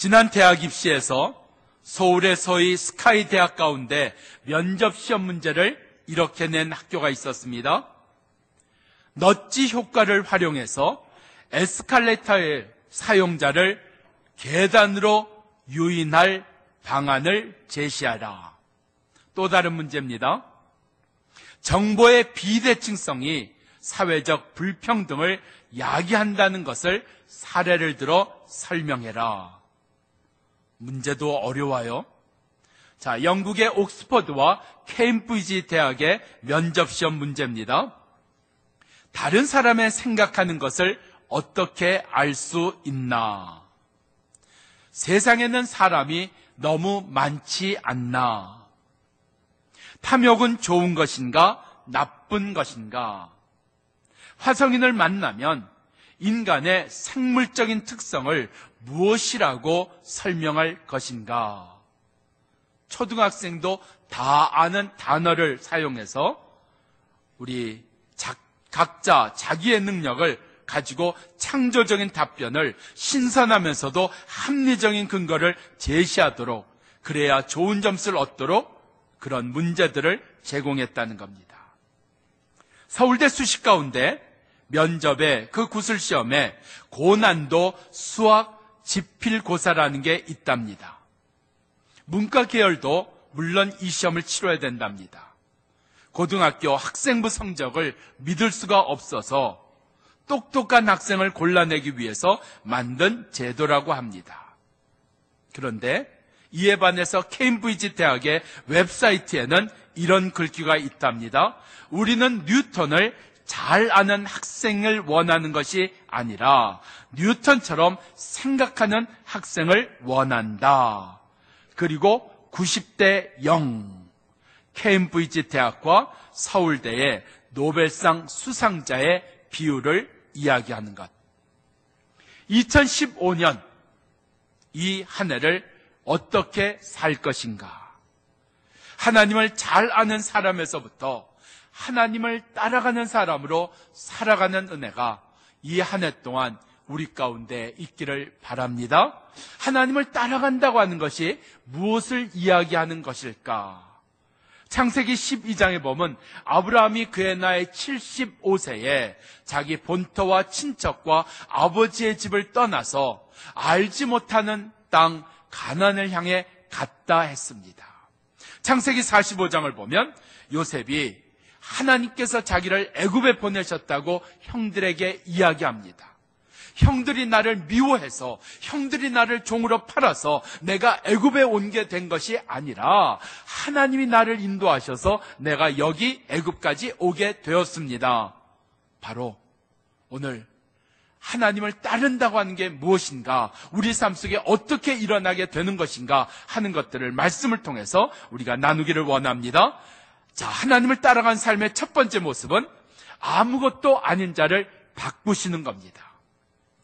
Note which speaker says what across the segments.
Speaker 1: 지난 대학 입시에서 서울의 서희 스카이 대학 가운데 면접 시험 문제를 이렇게 낸 학교가 있었습니다. 넛지 효과를 활용해서 에스컬레이터의 사용자를 계단으로 유인할 방안을 제시하라. 또 다른 문제입니다. 정보의 비대칭성이 사회적 불평등을 야기한다는 것을 사례를 들어 설명해라. 문제도 어려워요. 자, 영국의 옥스퍼드와 케임브리지 대학의 면접시험 문제입니다. 다른 사람의 생각하는 것을 어떻게 알 수 있나? 세상에는 사람이 너무 많지 않나? 탐욕은 좋은 것인가? 나쁜 것인가? 화성인을 만나면 인간의 생물적인 특성을 무엇이라고 설명할 것인가? 초등학생도 다 아는 단어를 사용해서 우리 각자 자기의 능력을 가지고 창조적인 답변을 신선하면서도 합리적인 근거를 제시하도록, 그래야 좋은 점수를 얻도록 그런 문제들을 제공했다는 겁니다. 서울대 수시 가운데 면접에 그 구술시험에 고난도 수학 지필고사라는 게 있답니다. 문과 계열도 물론 이 시험을 치러야 된답니다. 고등학교 학생부 성적을 믿을 수가 없어서 똑똑한 학생을 골라내기 위해서 만든 제도라고 합니다. 그런데 이에 반해서 케임브리지 대학의 웹사이트에는 이런 글귀가 있답니다. 우리는 뉴턴을 잘 아는 학생을 원하는 것이 아니라 뉴턴처럼 생각하는 학생을 원한다. 그리고 90대 0, 케임브리지 대학과 서울대의 노벨상 수상자의 비율을 이야기하는 것. 2015년 이 한 해를 어떻게 살 것인가? 하나님을 잘 아는 사람에서부터 하나님을 따라가는 사람으로 살아가는 은혜가 이 한 해 동안 우리 가운데 있기를 바랍니다. 하나님을 따라간다고 하는 것이 무엇을 이야기하는 것일까? 창세기 12장에 보면 아브라함이 그의 나이 75세에 자기 본토와 친척과 아버지의 집을 떠나서 알지 못하는 땅 가나안을 향해 갔다 했습니다. 창세기 45장을 보면 요셉이 하나님께서 자기를 애굽에 보내셨다고 형들에게 이야기합니다. 형들이 나를 미워해서, 형들이 나를 종으로 팔아서 내가 애굽에 온 게 된 것이 아니라 하나님이 나를 인도하셔서 내가 여기 애굽까지 오게 되었습니다. 바로 오늘 하나님을 따른다고 하는 게 무엇인가, 우리 삶 속에 어떻게 일어나게 되는 것인가 하는 것들을 말씀을 통해서 우리가 나누기를 원합니다. 자, 하나님을 따라간 삶의 첫 번째 모습은 아무것도 아닌 자를 바꾸시는 겁니다.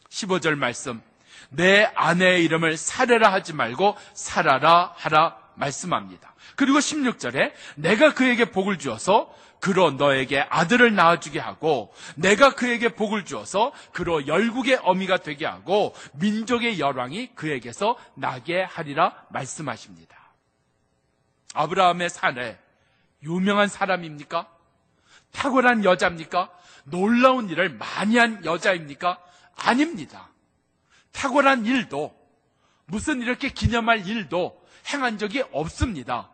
Speaker 1: 15절 말씀, 내 아내의 이름을 사레라 하지 말고 사라라 하라 말씀합니다. 그리고 16절에 내가 그에게 복을 주어서 그로 너에게 아들을 낳아주게 하고 내가 그에게 복을 주어서 그로 열국의 어미가 되게 하고 민족의 열왕이 그에게서 나게 하리라 말씀하십니다. 아브라함의 사례, 유명한 사람입니까? 탁월한 여자입니까? 놀라운 일을 많이 한 여자입니까? 아닙니다. 탁월한 일도, 무슨 이렇게 기념할 일도 행한 적이 없습니다.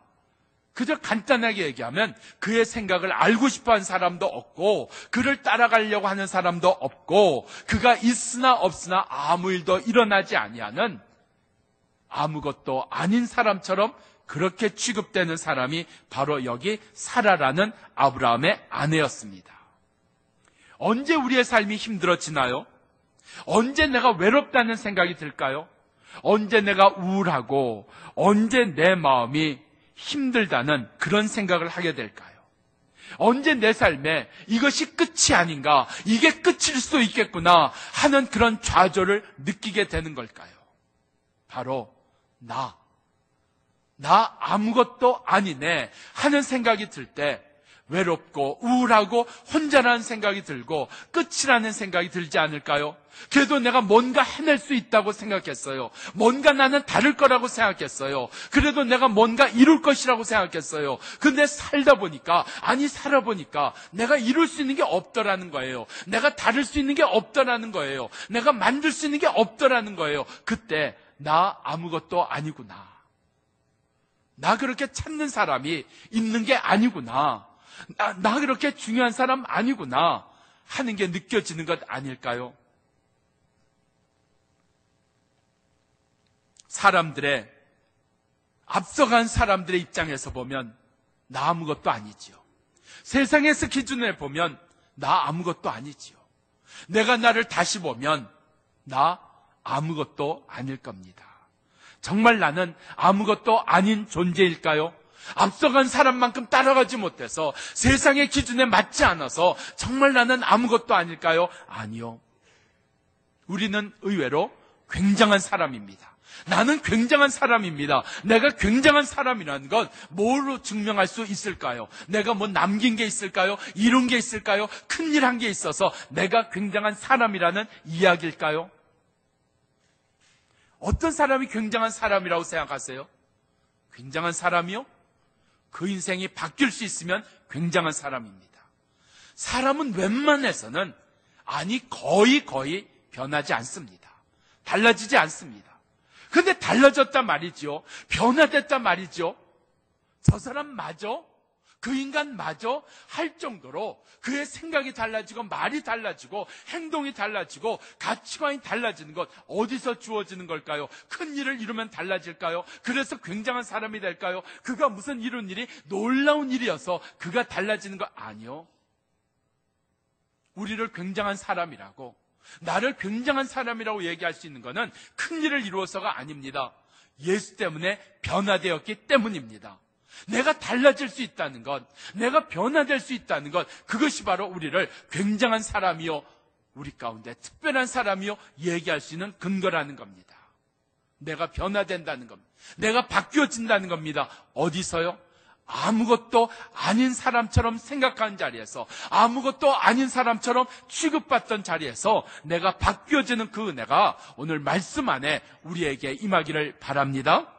Speaker 1: 그저 간단하게 얘기하면 그의 생각을 알고 싶어하는 사람도 없고 그를 따라가려고 하는 사람도 없고 그가 있으나 없으나 아무 일도 일어나지 아니하는 아무것도 아닌 사람처럼 그렇게 취급되는 사람이 바로 여기 사라라는 아브라함의 아내였습니다. 언제 우리의 삶이 힘들어지나요? 언제 내가 외롭다는 생각이 들까요? 언제 내가 우울하고 언제 내 마음이 힘들다는 그런 생각을 하게 될까요? 언제 내 삶에 이것이 끝이 아닌가, 이게 끝일 수도 있겠구나 하는 그런 좌절을 느끼게 되는 걸까요? 바로 나 아무것도 아니네 하는 생각이 들 때 외롭고 우울하고 혼자라는 생각이 들고 끝이라는 생각이 들지 않을까요? 그래도 내가 뭔가 해낼 수 있다고 생각했어요. 뭔가 나는 다를 거라고 생각했어요. 그래도 내가 뭔가 이룰 것이라고 생각했어요. 근데 살아보니까 내가 이룰 수 있는 게 없더라는 거예요. 내가 다를 수 있는 게 없더라는 거예요. 내가 만들 수 있는 게 없더라는 거예요. 그때 나 아무것도 아니구나. 나 그렇게 찾는 사람이 있는 게 아니구나. 나 그렇게 중요한 사람 아니구나 하는 게 느껴지는 것 아닐까요? 사람들의, 앞서간 사람들의 입장에서 보면 나 아무것도 아니지요. 세상에서 기준에 보면 나 아무것도 아니지요. 내가 나를 다시 보면 나 아무것도 아닐 겁니다. 정말 나는 아무것도 아닌 존재일까요? 앞서간 사람만큼 따라가지 못해서 세상의 기준에 맞지 않아서 정말 나는 아무것도 아닐까요? 아니요. 우리는 의외로 굉장한 사람입니다. 나는 굉장한 사람입니다. 내가 굉장한 사람이라는 건 뭐로 증명할 수 있을까요? 내가 뭐 남긴 게 있을까요? 이룬 게 있을까요? 큰일 한 게 있어서 내가 굉장한 사람이라는 이야기일까요? 어떤 사람이 굉장한 사람이라고 생각하세요? 굉장한 사람이요? 그 인생이 바뀔 수 있으면 굉장한 사람입니다. 사람은 웬만해서는, 거의 변하지 않습니다. 달라지지 않습니다. 근데 달라졌단 말이죠. 변화됐단 말이죠. 저 사람 맞아? 그 인간 맞아? 할 정도로 그의 생각이 달라지고 말이 달라지고 행동이 달라지고 가치관이 달라지는 것, 어디서 주어지는 걸까요? 큰 일을 이루면 달라질까요? 그래서 굉장한 사람이 될까요? 그가 무슨 이룬 일이 놀라운 일이어서 그가 달라지는 거 아니요. 우리를 굉장한 사람이라고, 나를 굉장한 사람이라고 얘기할 수 있는 것은 큰 일을 이루어서가 아닙니다. 예수 때문에 변화되었기 때문입니다. 내가 달라질 수 있다는 것, 내가 변화될 수 있다는 것, 그것이 바로 우리를 굉장한 사람이요, 우리 가운데 특별한 사람이요 얘기할 수 있는 근거라는 겁니다. 내가 변화된다는 겁니다. 내가 바뀌어진다는 겁니다. 어디서요? 아무것도 아닌 사람처럼 생각하는 자리에서, 아무것도 아닌 사람처럼 취급받던 자리에서 내가 바뀌어지는 그 은혜가 오늘 말씀 안에 우리에게 임하기를 바랍니다.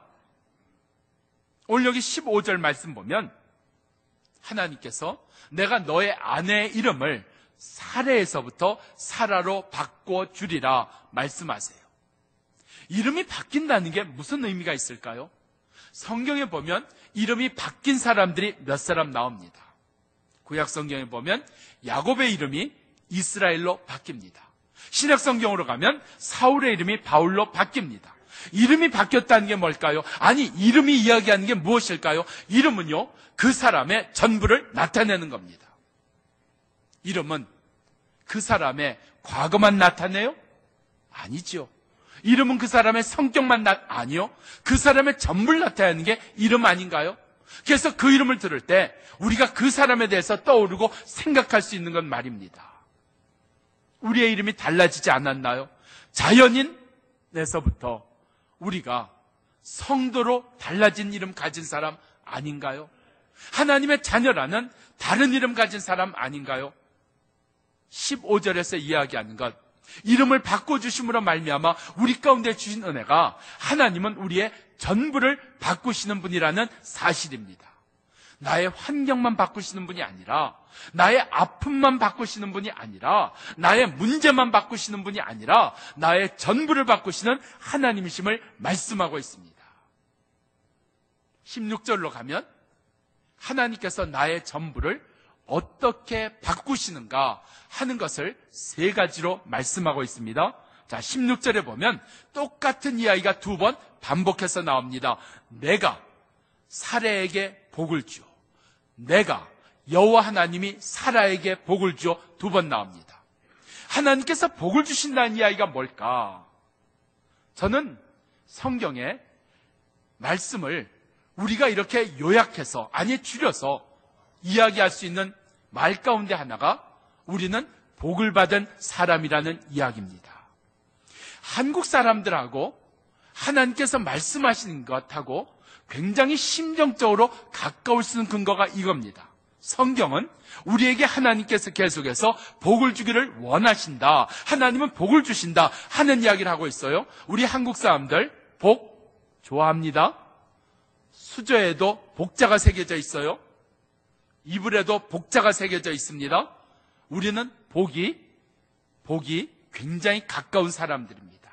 Speaker 1: 오늘 여기 15절 말씀 보면 하나님께서 내가 너의 아내의 이름을 사레에서부터 사라로 바꿔주리라 말씀하세요. 이름이 바뀐다는 게 무슨 의미가 있을까요? 성경에 보면 이름이 바뀐 사람들이 몇 사람 나옵니다. 구약 성경에 보면 야곱의 이름이 이스라엘로 바뀝니다. 신약 성경으로 가면 사울의 이름이 바울로 바뀝니다. 이름이 바뀌었다는 게 뭘까요? 이름이 이야기하는 게 무엇일까요? 이름은요, 그 사람의 전부를 나타내는 겁니다. 이름은 그 사람의 과거만 나타내요? 아니죠. 이름은 그 사람의 성격만 아니요. 그 사람의 전부를 나타내는 게 이름 아닌가요? 그래서 그 이름을 들을 때 우리가 그 사람에 대해서 떠오르고 생각할 수 있는 건 말입니다. 우리의 이름이 달라지지 않았나요? 자연인에서부터 우리가 성도로 달라진 이름 가진 사람 아닌가요? 하나님의 자녀라는 다른 이름 가진 사람 아닌가요? 15절에서 이야기하는 것, 이름을 바꿔주심으로 말미암아 우리 가운데 주신 은혜가 하나님은 우리의 전부를 바꾸시는 분이라는 사실입니다. 나의 환경만 바꾸시는 분이 아니라, 나의 아픔만 바꾸시는 분이 아니라, 나의 문제만 바꾸시는 분이 아니라 나의 전부를 바꾸시는 하나님이심을 말씀하고 있습니다. 16절로 가면 하나님께서 나의 전부를 어떻게 바꾸시는가 하는 것을 세 가지로 말씀하고 있습니다. 자, 16절에 보면 똑같은 이야기가 두 번 반복해서 나옵니다. 내가 사레에게 복을 주어, 내가 여호와 하나님이 사라에게 복을 주어 두 번 나옵니다. 하나님께서 복을 주신다는 이야기가 뭘까? 저는 성경의 말씀을 우리가 이렇게 요약해서, 줄여서 이야기할 수 있는 말 가운데 하나가 우리는 복을 받은 사람이라는 이야기입니다. 한국 사람들하고 하나님께서 말씀하시는 것하고 굉장히 심정적으로 가까울 수 있는 근거가 이겁니다. 성경은 우리에게 하나님께서 계속해서 복을 주기를 원하신다, 하나님은 복을 주신다 하는 이야기를 하고 있어요. 우리 한국 사람들 복 좋아합니다. 수저에도 복자가 새겨져 있어요. 이불에도 복자가 새겨져 있습니다. 우리는 복이 굉장히 가까운 사람들입니다.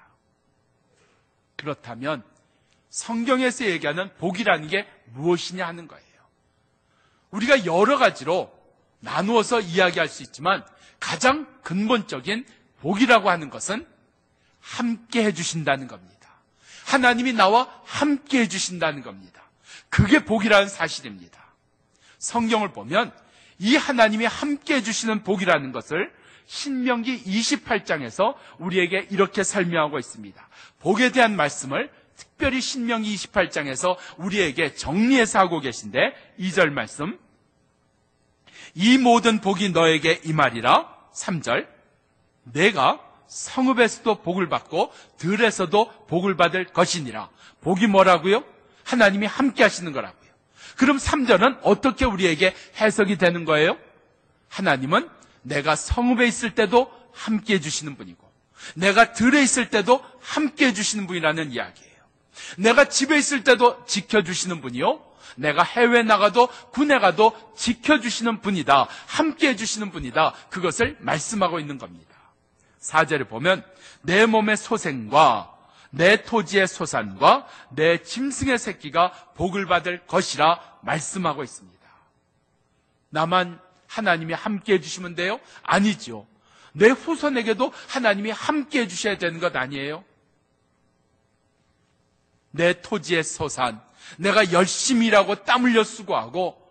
Speaker 1: 그렇다면 성경에서 얘기하는 복이라는 게 무엇이냐 하는 거예요. 우리가 여러 가지로 나누어서 이야기할 수 있지만 가장 근본적인 복이라고 하는 것은 함께 해주신다는 겁니다. 하나님이 나와 함께 해주신다는 겁니다. 그게 복이라는 사실입니다. 성경을 보면 이 하나님이 함께 해주시는 복이라는 것을 신명기 28장에서 우리에게 이렇게 설명하고 있습니다. 복에 대한 말씀을 특별히 신명기 28장에서 우리에게 정리해서 하고 계신데 2절 말씀, 이 모든 복이 너에게 임하리라. 3절, 내가 성읍에서도 복을 받고 들에서도 복을 받을 것이니라. 복이 뭐라고요? 하나님이 함께 하시는 거라고요. 그럼 3절은 어떻게 우리에게 해석이 되는 거예요? 하나님은 내가 성읍에 있을 때도 함께 해주시는 분이고 내가 들에 있을 때도 함께 해주시는 분이라는 이야기예요. 내가 집에 있을 때도 지켜주시는 분이요, 내가 해외 나가도 군에 가도 지켜주시는 분이다, 함께 해주시는 분이다, 그것을 말씀하고 있는 겁니다. 4절에 보면 내 몸의 소생과 내 토지의 소산과 내 짐승의 새끼가 복을 받을 것이라 말씀하고 있습니다. 나만 하나님이 함께 해주시면 돼요? 아니죠. 내 후손에게도 하나님이 함께 해주셔야 되는 것 아니에요? 내 토지의 소산, 내가 열심히 일하고 땀 흘려 수고하고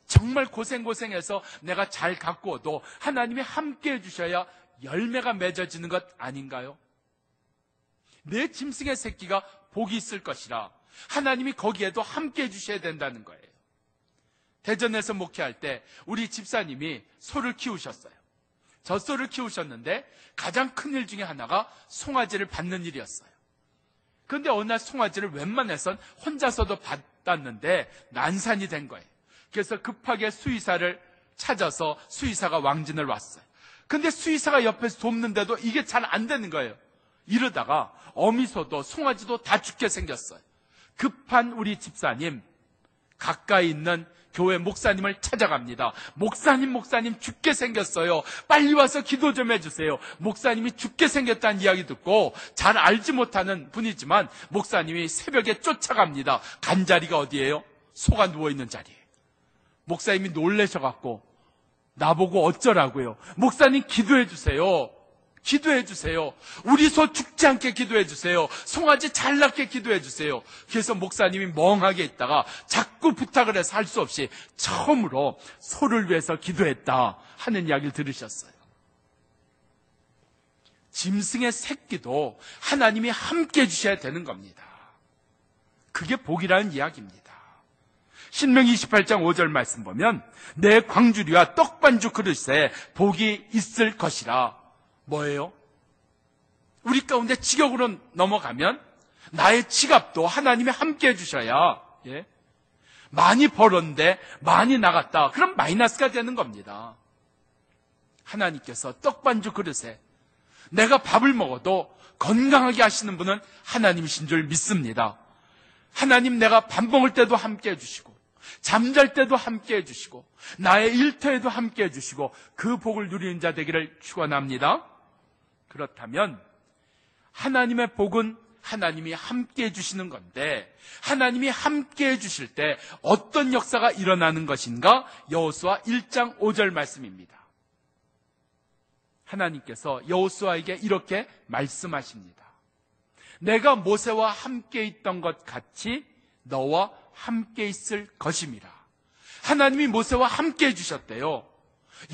Speaker 1: 정말 고생해서 내가 잘 가꾸어도 하나님이 함께 해주셔야 열매가 맺어지는 것 아닌가요? 내 짐승의 새끼가 복이 있을 것이라 하나님이 거기에도 함께 해주셔야 된다는 거예요. 대전에서 목회할 때 우리 집사님이 소를 키우셨어요. 젖소를 키우셨는데 가장 큰 일 중에 하나가 송아지를 받는 일이었어요. 그런데 어느 날 송아지를 웬만해선 혼자서도 받았는데 난산이 된 거예요. 그래서 급하게 수의사를 찾아서 수의사가 왕진을 왔어요. 근데 수의사가 옆에서 돕는데도 이게 잘 안 되는 거예요. 이러다가 어미소도 송아지도 다 죽게 생겼어요. 급한 우리 집사님, 가까이 있는 교회 목사님을 찾아갑니다. 목사님 죽게 생겼어요. 빨리 와서 기도 좀 해주세요. 목사님이 죽게 생겼다는 이야기 듣고 잘 알지 못하는 분이지만 목사님이 새벽에 쫓아갑니다. 간 자리가 어디예요? 소가 누워있는 자리예요. 목사님이 놀라셔갖고 나보고 어쩌라고요? 목사님 기도해 주세요. 기도해 주세요. 우리 소 죽지 않게 기도해 주세요. 송아지 잘 낳게 기도해 주세요. 그래서 목사님이 멍하게 있다가 자꾸 부탁을 해서 할 수 없이 처음으로 소를 위해서 기도했다 하는 이야기를 들으셨어요. 짐승의 새끼도 하나님이 함께 해주셔야 되는 겁니다. 그게 복이라는 이야기입니다. 신명기 28장 5절 말씀 보면 내 광주리와 떡반죽 그릇에 복이 있을 것이라. 뭐예요? 우리 가운데 직역으로 넘어가면 나의 지갑도 하나님이 함께 해주셔야 많이 벌었는데 많이 나갔다. 그럼 마이너스가 되는 겁니다. 하나님께서 떡반죽 그릇에 내가 밥을 먹어도 건강하게 하시는 분은 하나님이신 줄 믿습니다. 하나님, 내가 밥 먹을 때도 함께 해주시고 잠잘 때도 함께 해주시고 나의 일터에도 함께 해주시고 그 복을 누리는 자 되기를 축원합니다. 그렇다면 하나님의 복은 하나님이 함께 해주시는 건데 하나님이 함께 해주실 때 어떤 역사가 일어나는 것인가? 여호수아 1장 5절 말씀입니다. 하나님께서 여호수아에게 이렇게 말씀하십니다. 내가 모세와 함께 있던 것 같이 너와 함께 있을 것임이라. 하나님이 모세와 함께 해주셨대요.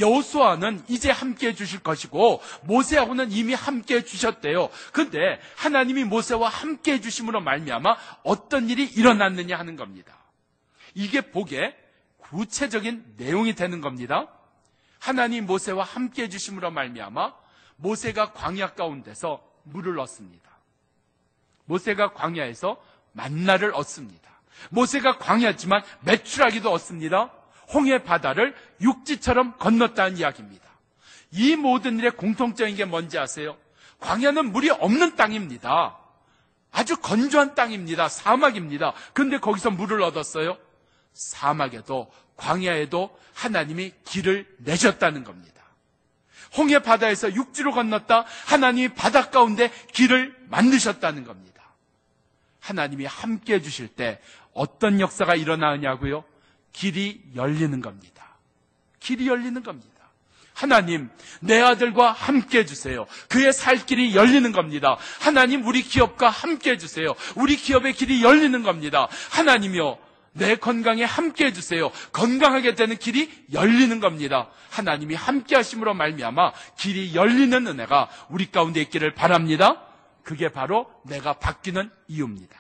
Speaker 1: 여호수아는 이제 함께 해주실 것이고 모세하고는 이미 함께 해주셨대요. 그런데 하나님이 모세와 함께 해주심으로 말미암아 어떤 일이 일어났느냐 하는 겁니다. 이게 복의 구체적인 내용이 되는 겁니다. 하나님 모세와 함께 해주심으로 말미암아 모세가 광야 가운데서 물을 얻습니다. 모세가 광야에서 만나를 얻습니다. 모세가 광야지만 메추라기도 얻습니다. 홍해 바다를 육지처럼 건넜다는 이야기입니다. 이 모든 일의 공통적인 게 뭔지 아세요? 광야는 물이 없는 땅입니다. 아주 건조한 땅입니다. 사막입니다. 그런데 거기서 물을 얻었어요. 사막에도 광야에도 하나님이 길을 내셨다는 겁니다. 홍해 바다에서 육지로 건넜다 하나님이 바다 가운데 길을 만드셨다는 겁니다. 하나님이 함께 해주실 때 어떤 역사가 일어나느냐고요? 길이 열리는 겁니다. 길이 열리는 겁니다. 하나님, 내 아들과 함께 해주세요. 그의 살 길이 열리는 겁니다. 하나님, 우리 기업과 함께 해주세요. 우리 기업의 길이 열리는 겁니다. 하나님이요, 내 건강에 함께 해주세요. 건강하게 되는 길이 열리는 겁니다. 하나님이 함께 하심으로 말미암아 길이 열리는 은혜가 우리 가운데 있기를 바랍니다. 그게 바로 내가 바뀌는 이유입니다.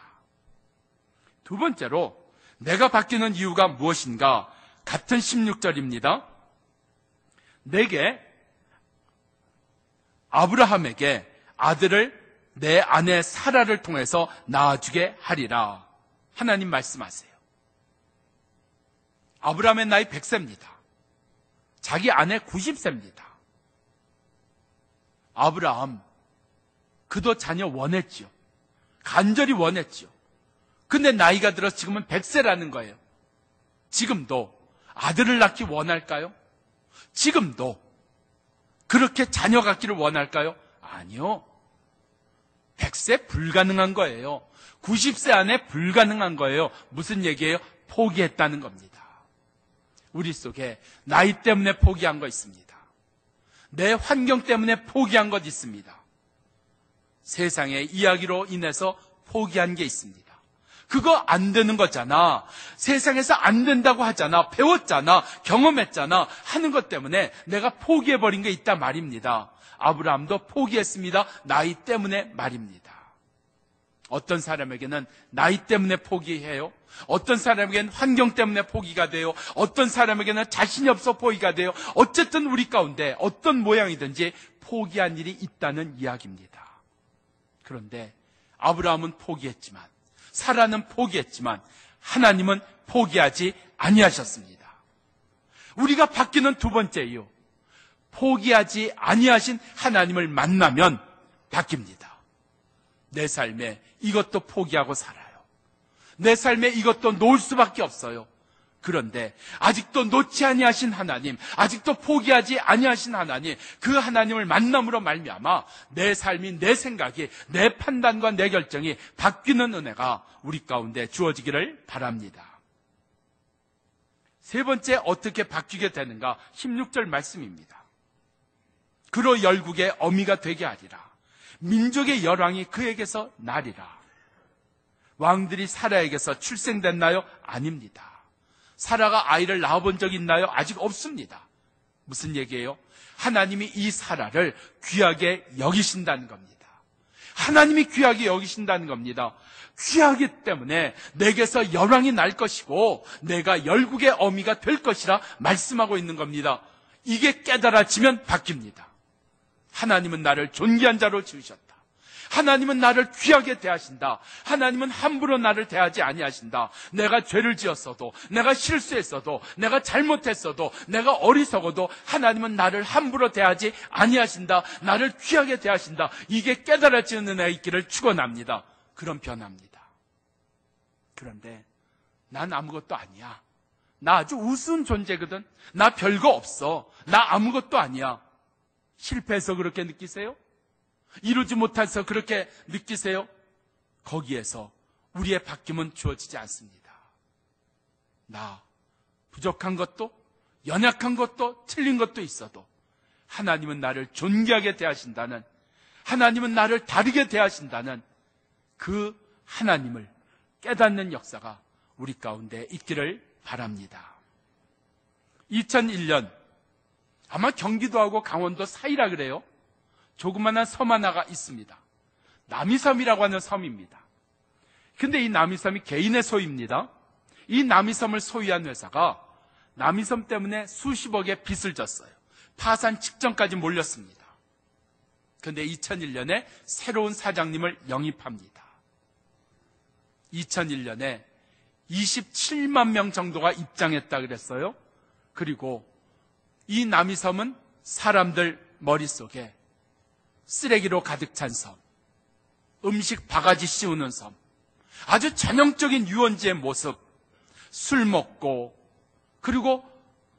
Speaker 1: 두 번째로 내가 바뀌는 이유가 무엇인가? 같은 16절입니다. 내게 아브라함에게 아들을 내 아내 사라를 통해서 낳아주게 하리라. 하나님 말씀하세요. 아브라함의 나이 100세입니다. 자기 아내 90세입니다. 아브라함, 그도 자녀 원했지요. 간절히 원했지요. 근데 나이가 들어서 지금은 100세라는 거예요. 지금도 아들을 낳기 원할까요? 지금도 그렇게 자녀 갖기를 원할까요? 아니요. 100세 불가능한 거예요. 90세 안에 불가능한 거예요. 무슨 얘기예요? 포기했다는 겁니다. 우리 속에 나이 때문에 포기한 거 있습니다. 내 환경 때문에 포기한 것 있습니다. 세상의 이야기로 인해서 포기한 게 있습니다. 그거 안 되는 거잖아. 세상에서 안 된다고 하잖아. 배웠잖아. 경험했잖아. 하는 것 때문에 내가 포기해버린 게 있다 말입니다. 아브라함도 포기했습니다. 나이 때문에 말입니다. 어떤 사람에게는 나이 때문에 포기해요. 어떤 사람에게는 환경 때문에 포기가 돼요. 어떤 사람에게는 자신이 없어 포기가 돼요. 어쨌든 우리 가운데 어떤 모양이든지 포기한 일이 있다는 이야기입니다. 그런데 아브라함은 포기했지만, 사라는 포기했지만 하나님은 포기하지 아니하셨습니다. 우리가 바뀌는 두 번째 이유, 포기하지 아니하신 하나님을 만나면 바뀝니다. 내 삶에 이것도 포기하고 살아요. 내 삶에 이것도 놓을 수밖에 없어요. 그런데 아직도 놓지 아니하신 하나님, 아직도 포기하지 아니하신 하나님, 그 하나님을 만남으로 말미암아 내 삶이, 내 생각이, 내 판단과 내 결정이 바뀌는 은혜가 우리 가운데 주어지기를 바랍니다. 세 번째, 어떻게 바뀌게 되는가? 16절 말씀입니다. 그로 열국의 어미가 되게 하리라. 민족의 열왕이 그에게서 나리라. 왕들이 사라에게서 출생됐나요? 아닙니다. 사라가 아이를 낳아본 적 있나요? 아직 없습니다. 무슨 얘기예요? 하나님이 이 사라를 귀하게 여기신다는 겁니다. 하나님이 귀하게 여기신다는 겁니다. 귀하기 때문에 내게서 열왕이 날 것이고 내가 열국의 어미가 될 것이라 말씀하고 있는 겁니다. 이게 깨달아지면 바뀝니다. 하나님은 나를 존귀한 자로 지으셨다. 하나님은 나를 귀하게 대하신다. 하나님은 함부로 나를 대하지 아니하신다. 내가 죄를 지었어도, 내가 실수했어도, 내가 잘못했어도, 내가 어리석어도 하나님은 나를 함부로 대하지 아니하신다. 나를 귀하게 대하신다. 이게 깨달아지는 은혜가 있기를 축원합니다. 그럼 변합니다. 그런데 난 아무것도 아니야. 나 아주 우스운 존재거든. 나 별거 없어. 나 아무것도 아니야. 실패해서 그렇게 느끼세요? 이루지 못해서 그렇게 느끼세요? 거기에서 우리의 바뀜은 주어지지 않습니다. 나 부족한 것도, 연약한 것도, 틀린 것도 있어도 하나님은 나를 존귀하게 대하신다는, 하나님은 나를 다르게 대하신다는 그 하나님을 깨닫는 역사가 우리 가운데 있기를 바랍니다. 2001년 아마 경기도하고 강원도 사이라 그래요. 조그마한 섬 하나가 있습니다. 남이섬이라고 하는 섬입니다. 근데 이 남이섬이 개인의 소유입니다. 이 남이섬을 소유한 회사가 남이섬 때문에 수십억의 빚을 졌어요. 파산 직전까지 몰렸습니다. 근데 2001년에 새로운 사장님을 영입합니다. 2001년에 27만 명 정도가 입장했다 그랬어요. 그리고 이 남이섬은 사람들 머릿속에 쓰레기로 가득 찬 섬, 음식 바가지 씌우는 섬, 아주 전형적인 유원지의 모습, 술 먹고 그리고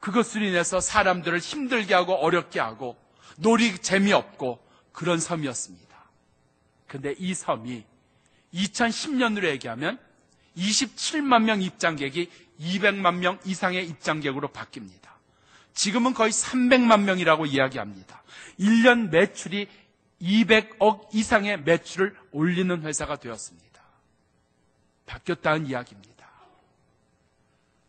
Speaker 1: 그것으로 인해서 사람들을 힘들게 하고 어렵게 하고 놀이 재미없고 그런 섬이었습니다. 그런데 이 섬이 2010년으로 얘기하면 27만 명 입장객이 200만 명 이상의 입장객으로 바뀝니다. 지금은 거의 300만 명이라고 이야기합니다. 1년 매출이 200억 이상의 매출을 올리는 회사가 되었습니다. 바뀌었다는 이야기입니다.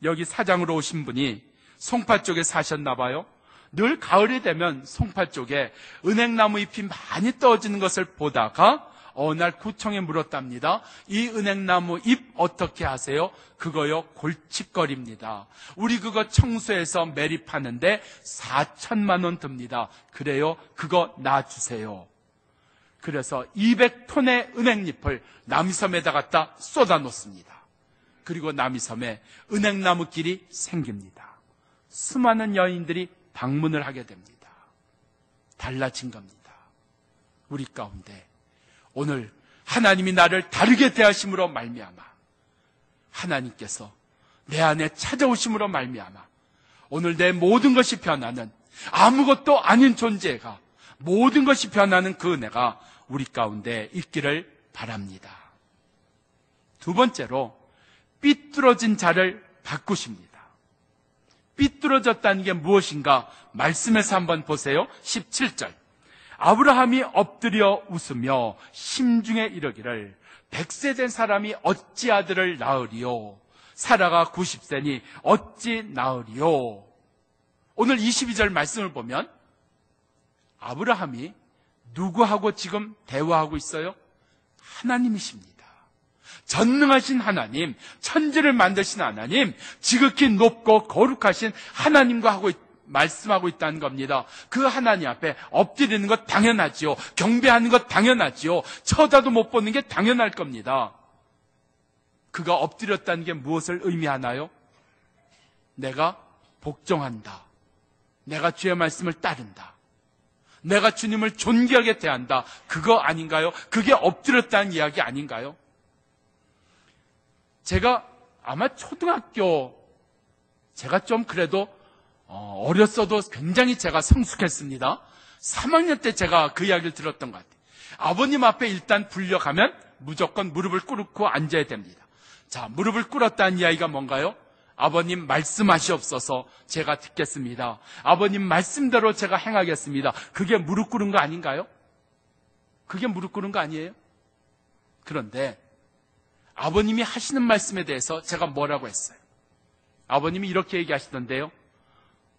Speaker 1: 여기 사장으로 오신 분이 송파 쪽에 사셨나 봐요. 늘 가을이 되면 송파 쪽에 은행나무 잎이 많이 떨어지는 것을 보다가 어느 날 구청에 물었답니다. 이 은행나무 잎 어떻게 하세요? 그거요, 골칫거리입니다. 우리 그거 청소해서 매립하는데 4천만 원 듭니다. 그래요? 그거 놔주세요. 그래서 200톤의 은행잎을 남이섬에다 갖다 쏟아 놓습니다. 그리고 남이섬에 은행나무 길이 생깁니다. 수많은 여인들이 방문을 하게 됩니다. 달라진 겁니다. 우리 가운데 오늘 하나님이 나를 다르게 대하심으로 말미암아 하나님께서 내 안에 찾아오심으로 말미암아 오늘 내 모든 것이 변하는, 아무것도 아닌 존재가 모든 것이 변하는 그 은혜가 우리 가운데 있기를 바랍니다. 두 번째로 삐뚤어진 자를 바꾸십니다. 삐뚤어졌다는 게 무엇인가 말씀에서 한번 보세요. 17절. 아브라함이 엎드려 웃으며 심중에 이르기를 100세 된 사람이 어찌 아들을 낳으리요? 사라가 90세니 어찌 낳으리요? 오늘 22절 말씀을 보면 아브라함이 누구하고 지금 대화하고 있어요? 하나님이십니다. 전능하신 하나님, 천지를 만드신 하나님, 지극히 높고 거룩하신 하나님과 말씀하고 있다는 겁니다. 그 하나님 앞에 엎드리는 것 당연하지요. 경배하는 것 당연하지요. 쳐다도 못 보는 게 당연할 겁니다. 그가 엎드렸다는 게 무엇을 의미하나요? 내가 복종한다. 내가 주의 말씀을 따른다. 내가 주님을 존귀하게 대한다. 그거 아닌가요? 그게 엎드렸다는 이야기 아닌가요? 제가 아마 초등학교, 제가 좀 그래도 어렸어도 굉장히 제가 성숙했습니다. 3학년 때 제가 그 이야기를 들었던 것 같아요. 아버님 앞에 일단 불려가면 무조건 무릎을 꿇고 앉아야 됩니다. 자, 무릎을 꿇었다는 이야기가 뭔가요? 아버님 말씀하시옵소서, 제가 듣겠습니다. 아버님 말씀대로 제가 행하겠습니다. 그게 무릎 꿇은 거 아닌가요? 그게 무릎 꿇은 거 아니에요? 그런데 아버님이 하시는 말씀에 대해서 제가 뭐라고 했어요? 아버님이 이렇게 얘기하시던데요.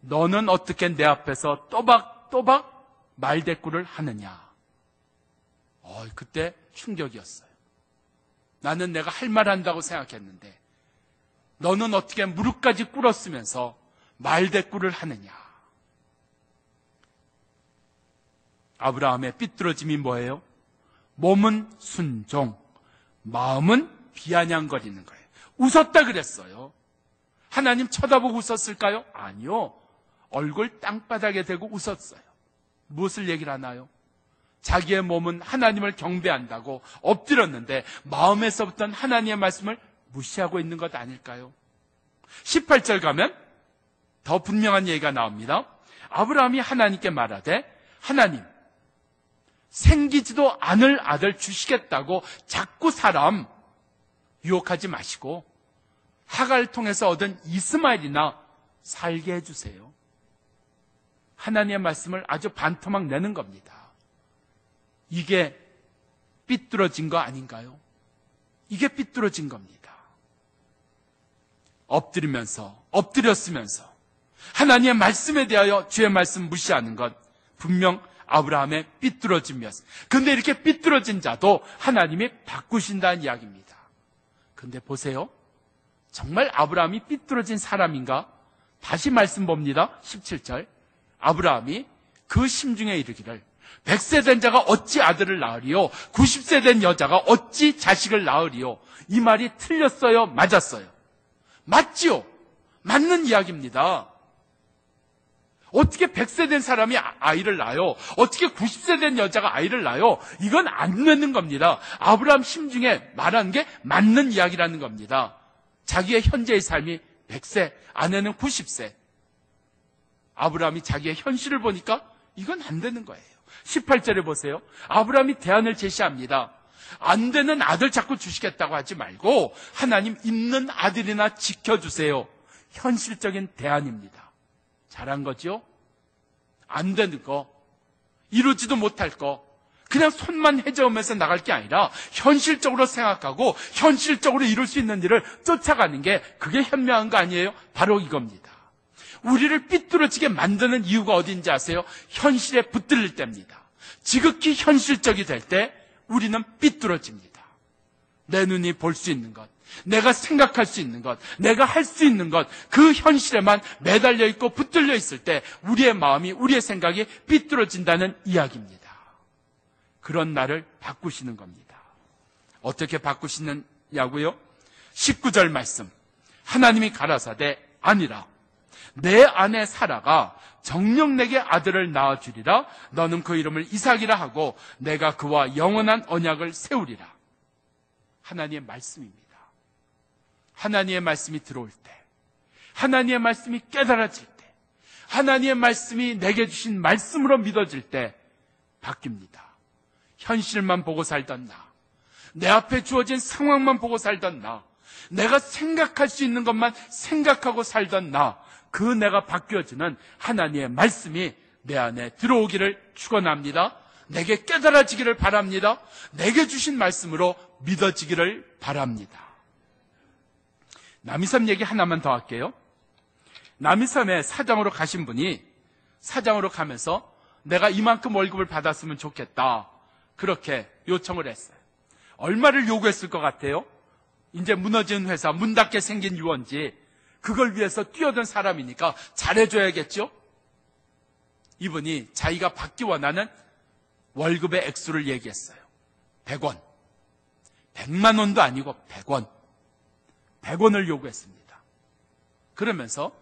Speaker 1: 너는 어떻게 내 앞에서 또박또박 말대꾸를 하느냐. 그때 충격이었어요. 나는 내가 할 말 한다고 생각했는데 너는 어떻게 무릎까지 꿇었으면서 말대꾸를 하느냐. 아브라함의 삐뚤어짐이 뭐예요? 몸은 순종, 마음은 비아냥거리는 거예요. 웃었다 그랬어요. 하나님 쳐다보고 웃었을까요? 아니요. 얼굴 땅바닥에 대고 웃었어요. 무엇을 얘기를 하나요? 자기의 몸은 하나님을 경배한다고 엎드렸는데 마음에서부터는 하나님의 말씀을 무시하고 있는 것 아닐까요? 18절 가면 더 분명한 얘기가 나옵니다. 아브라함이 하나님께 말하되 하나님, 생기지도 않을 아들 주시겠다고 자꾸 사람 유혹하지 마시고 하갈을 통해서 얻은 이스마엘이나 살게 해주세요. 하나님의 말씀을 아주 반토막 내는 겁니다. 이게 삐뚤어진 거 아닌가요? 이게 삐뚤어진 겁니다. 엎드렸으면서 하나님의 말씀에 대하여 주의 말씀 무시하는 것 분명 아브라함의 삐뚤어짐이었습니다. 그런데 이렇게 삐뚤어진 자도 하나님이 바꾸신다는 이야기입니다. 그런데 보세요. 정말 아브라함이 삐뚤어진 사람인가? 다시 말씀 봅니다. 17절. 아브라함이 그 심중에 이르기를 100세 된 자가 어찌 아들을 낳으리요? 90세 된 여자가 어찌 자식을 낳으리요? 이 말이 틀렸어요? 맞았어요? 맞지요? 맞는 이야기입니다. 어떻게 100세 된 사람이 아이를 낳아요? 어떻게 90세 된 여자가 아이를 낳아요? 이건 안 되는 겁니다. 아브라함 심중에 말하는 게 맞는 이야기라는 겁니다. 자기의 현재의 삶이 100세, 아내는 90세. 아브라함이 자기의 현실을 보니까 이건 안 되는 거예요. 18절에 보세요. 아브라함이 대안을 제시합니다. 안 되는 아들 자꾸 주시겠다고 하지 말고 하나님 있는 아들이나 지켜주세요. 현실적인 대안입니다. 잘한 거죠? 안 되는 거, 이루지도 못할 거, 그냥 손만 해저으면서 나갈 게 아니라 현실적으로 생각하고 현실적으로 이룰 수 있는 일을 쫓아가는 게 그게 현명한 거 아니에요? 바로 이겁니다. 우리를 삐뚤어지게 만드는 이유가 어딘지 아세요? 현실에 붙들릴 때입니다. 지극히 현실적이 될 때 우리는 삐뚤어집니다. 내 눈이 볼 수 있는 것, 내가 생각할 수 있는 것, 내가 할 수 있는 것, 그 현실에만 매달려 있고 붙들려 있을 때 우리의 마음이, 우리의 생각이 삐뚤어진다는 이야기입니다. 그런 나를 바꾸시는 겁니다. 어떻게 바꾸시느냐고요? 19절 말씀. 하나님이 가라사대 아니라 내 아내 사라가 정녕 내게 아들을 낳아주리라. 너는 그 이름을 이삭이라 하고 내가 그와 영원한 언약을 세우리라. 하나님의 말씀입니다. 하나님의 말씀이 들어올 때, 하나님의 말씀이 깨달아질 때, 하나님의 말씀이 내게 주신 말씀으로 믿어질 때 바뀝니다. 현실만 보고 살던 나, 내 앞에 주어진 상황만 보고 살던 나, 내가 생각할 수 있는 것만 생각하고 살던 나, 그 내가 바뀌어지는 하나님의 말씀이 내 안에 들어오기를 축원합니다. 내게 깨달아지기를 바랍니다. 내게 주신 말씀으로 믿어지기를 바랍니다. 남이섬 얘기 하나만 더 할게요. 남이섬에 사장으로 가신 분이 사장으로 가면서 내가 이만큼 월급을 받았으면 좋겠다, 그렇게 요청을 했어요. 얼마를 요구했을 것 같아요? 이제 무너진 회사, 문 닫게 생긴 유원지, 그걸 위해서 뛰어든 사람이니까 잘해줘야겠죠? 이분이 자기가 받기 원하는 월급의 액수를 얘기했어요. 100원. 100만 원도 아니고 100원. 100원을 요구했습니다. 그러면서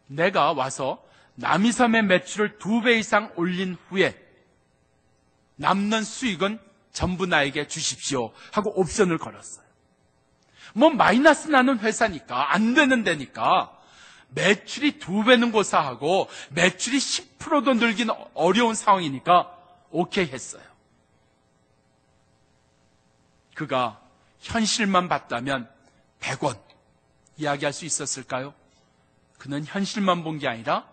Speaker 1: 내가 와서 남이섬의 매출을 2배 이상 올린 후에 남는 수익은 전부 나에게 주십시오 하고 옵션을 걸었어요. 뭐 마이너스 나는 회사니까, 안 되는 데니까 매출이 2배는 고사하고 매출이 10%도 늘긴 어려운 상황이니까 오케이 했어요. 그가 현실만 봤다면 100원 이야기할 수 있었을까요? 그는 현실만 본 게 아니라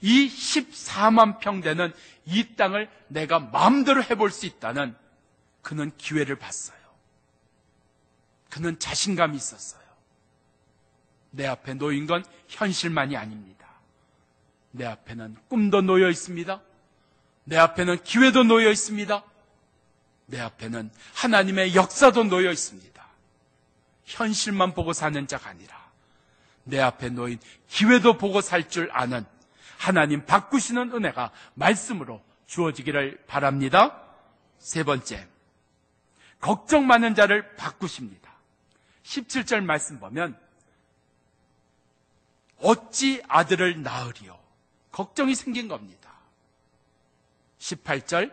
Speaker 1: 이 14만 평 되는 이 땅을 내가 마음대로 해볼 수 있다는 그는 기회를 봤어요. 그는 자신감이 있었어요. 내 앞에 놓인 건 현실만이 아닙니다. 내 앞에는 꿈도 놓여 있습니다. 내 앞에는 기회도 놓여 있습니다. 내 앞에는 하나님의 역사도 놓여 있습니다. 현실만 보고 사는 자가 아니라 내 앞에 놓인 기회도 보고 살 줄 아는 하나님 바꾸시는 은혜가 말씀으로 주어지기를 바랍니다. 세 번째, 걱정 많은 자를 바꾸십니다. 17절 말씀 보면 어찌 아들을 낳으리요? 걱정이 생긴 겁니다. 18절,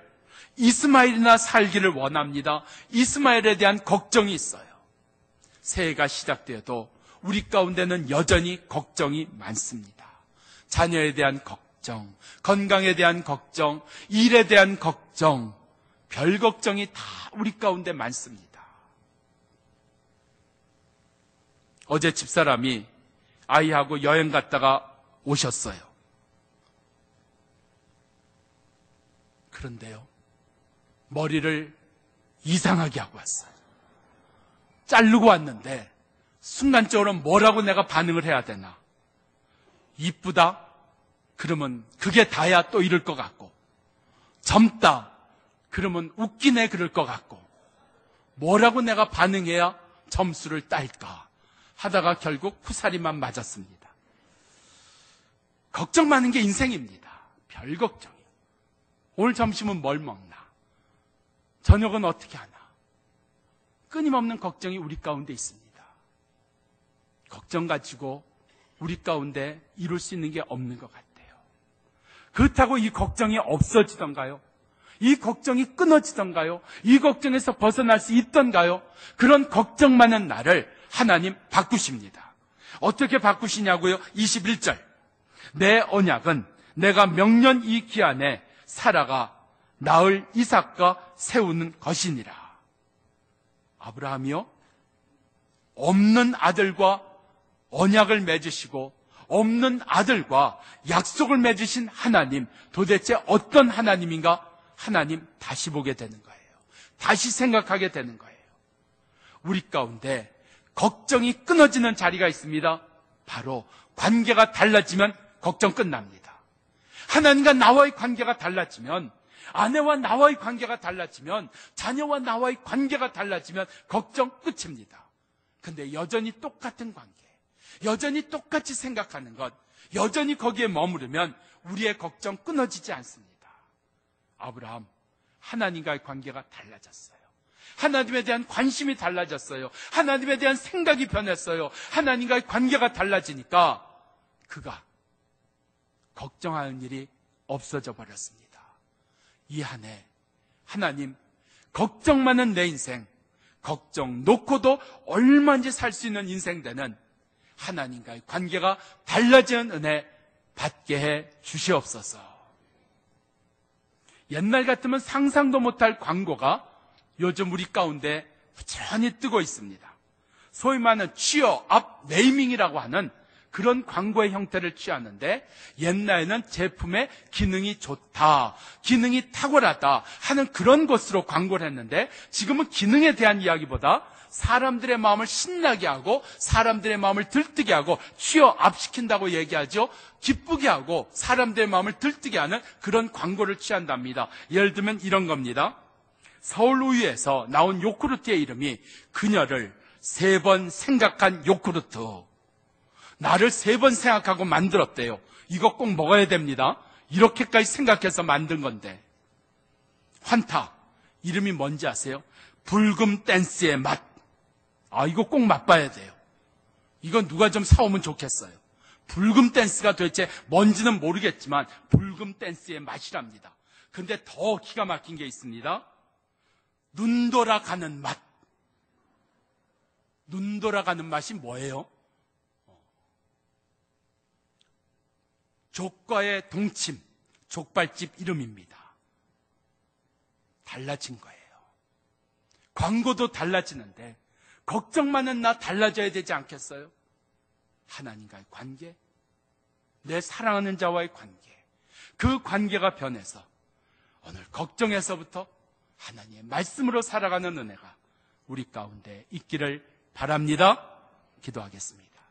Speaker 1: 이스마엘이나 살기를 원합니다. 이스마엘에 대한 걱정이 있어요. 새해가 시작되어도 우리 가운데는 여전히 걱정이 많습니다. 자녀에 대한 걱정, 건강에 대한 걱정, 일에 대한 걱정, 별 걱정이 다 우리 가운데 많습니다. 어제 집사람이 아이하고 여행 갔다가 오셨어요. 그런데요, 머리를 이상하게 하고 왔어요. 자르고 왔는데 순간적으로 뭐라고 내가 반응을 해야 되나? 이쁘다? 그러면 그게 다야 또 이럴 것 같고, 젊다? 그러면 웃기네 그럴 것 같고, 뭐라고 내가 반응해야 점수를 딸까 하다가 결국 후사리만 맞았습니다. 걱정 많은 게 인생입니다. 별 걱정이. 오늘 점심은 뭘 먹나? 저녁은 어떻게 하나? 끊임없는 걱정이 우리 가운데 있습니다. 걱정 가지고 우리 가운데 이룰 수 있는 게 없는 것 같아요. 그렇다고 이 걱정이 없어지던가요? 이 걱정이 끊어지던가요? 이 걱정에서 벗어날 수 있던가요? 그런 걱정 많은 나를 하나님 바꾸십니다. 어떻게 바꾸시냐고요? 21절. 내 언약은 내가 명년 이 기한에 사라가 낳을 이삭과 세우는 것이니라. 아브라함이요? 없는 아들과 언약을 맺으시고 없는 아들과 약속을 맺으신 하나님, 도대체 어떤 하나님인가? 하나님 다시 보게 되는 거예요. 다시 생각하게 되는 거예요. 우리 가운데 걱정이 끊어지는 자리가 있습니다. 바로 관계가 달라지면 걱정 끝납니다. 하나님과 나와의 관계가 달라지면, 아내와 나와의 관계가 달라지면, 자녀와 나와의 관계가 달라지면 걱정 끝입니다. 근데 여전히 똑같은 관계, 여전히 똑같이 생각하는 것, 여전히 거기에 머무르면 우리의 걱정 끊어지지 않습니다. 아브라함, 하나님과의 관계가 달라졌어요. 하나님에 대한 관심이 달라졌어요. 하나님에 대한 생각이 변했어요. 하나님과의 관계가 달라지니까 그가 걱정하는 일이 없어져 버렸습니다. 이 한 해 하나님, 걱정 많은 내 인생, 걱정 놓고도 얼마든지 살 수 있는 인생 되는 하나님과의 관계가 달라지는 은혜 받게 해 주시옵소서. 옛날 같으면 상상도 못할 광고가 요즘 우리 가운데 부지런히 뜨고 있습니다. 소위 말하는 취업 네이밍이라고 하는 그런 광고의 형태를 취하는데, 옛날에는 제품의 기능이 좋다, 기능이 탁월하다 하는 그런 것으로 광고를 했는데, 지금은 기능에 대한 이야기보다 사람들의 마음을 신나게 하고 사람들의 마음을 들뜨게 하고 취업시킨다고 얘기하죠. 기쁘게 하고 사람들의 마음을 들뜨게 하는 그런 광고를 취한답니다. 예를 들면 이런 겁니다. 서울우유에서 나온 요구르트의 이름이 그녀를 3번 생각한 요구르트. 나를 3번 생각하고 만들었대요. 이거 꼭 먹어야 됩니다. 이렇게까지 생각해서 만든 건데. 환타, 이름이 뭔지 아세요? 불금 댄스의 맛. 이거 꼭 맛봐야 돼요. 이건 누가 좀 사오면 좋겠어요. 불금 댄스가 도대체 뭔지는 모르겠지만 불금 댄스의 맛이랍니다. 근데 더 기가 막힌 게 있습니다. 눈 돌아가는 맛. 눈 돌아가는 맛이 뭐예요? 족과의 동침, 족발집 이름입니다. 달라진 거예요. 광고도 달라지는데 걱정 많은 나 달라져야 되지 않겠어요? 하나님과의 관계, 내 사랑하는 자와의 관계, 그 관계가 변해서 오늘 걱정에서부터 하나님의 말씀으로 살아가는 은혜가 우리 가운데 있기를 바랍니다. 기도하겠습니다.